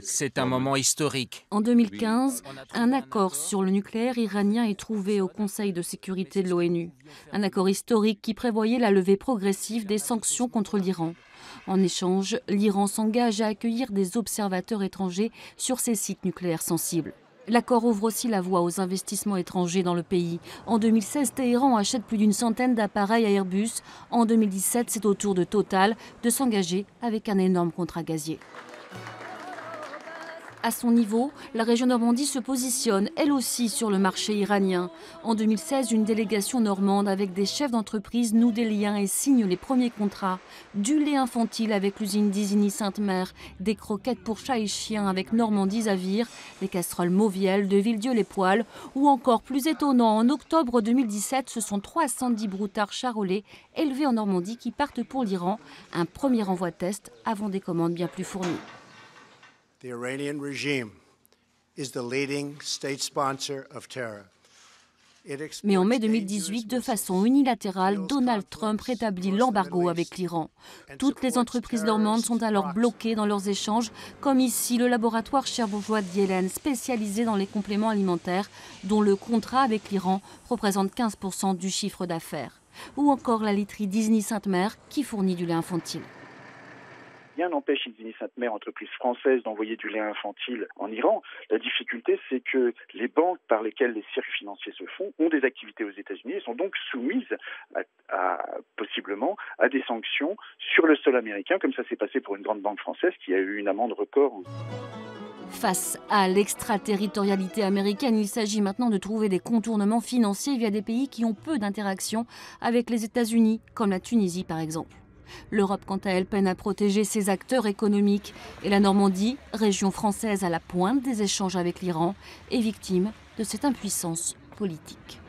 C'est un moment historique. En 2015, un accord sur le nucléaire iranien est trouvé au Conseil de sécurité de l'ONU. Un accord historique qui prévoyait la levée progressive des sanctions contre l'Iran. En échange, l'Iran s'engage à accueillir des observateurs étrangers sur ses sites nucléaires sensibles. L'accord ouvre aussi la voie aux investissements étrangers dans le pays. En 2016, Téhéran achète plus d'une centaine d'appareils à Airbus. En 2017, c'est au tour de Total de s'engager avec un énorme contrat gazier. À son niveau, la région Normandie se positionne, elle aussi, sur le marché iranien. En 2016, une délégation normande avec des chefs d'entreprise noue des liens et signe les premiers contrats. Du lait infantile avec l'usine d'Isigny-Sainte-Mère, des croquettes pour chats et chiens avec Normandie-Zavir, des casseroles Mauviel de Villedieu-les-Poêles, ou encore plus étonnant, en octobre 2017, ce sont 310 broutards charolais élevés en Normandie qui partent pour l'Iran. Un premier envoi test avant des commandes bien plus fournies. The Iranian regime is the leading state sponsor of terror. Mais en mai 2018, de façon unilatérale, Donald Trump rétablit l'embargo avec l'Iran. Toutes les entreprises normandes sont alors bloquées dans leurs échanges, comme ici le laboratoire cherbourgeois d'Yelen, spécialisé dans les compléments alimentaires, dont le contrat avec l'Iran représente 15% du chiffre d'affaires. Ou encore la laiterie d'Isigny-Sainte-Mère, qui fournit du lait infantile. Rien n'empêche Isigny-Sainte-Mère, entreprise française, d'envoyer du lait infantile en Iran. La difficulté, c'est que les banques par lesquelles les circuits financiers se font ont des activités aux États-Unis et sont donc soumises possiblement à des sanctions sur le sol américain, comme ça s'est passé pour une grande banque française qui a eu une amende record. Face à l'extraterritorialité américaine, il s'agit maintenant de trouver des contournements financiers via des pays qui ont peu d'interactions avec les États-Unis, comme la Tunisie par exemple. L'Europe, quant à elle, peine à protéger ses acteurs économiques. Et la Normandie, région française à la pointe des échanges avec l'Iran, est victime de cette impuissance politique.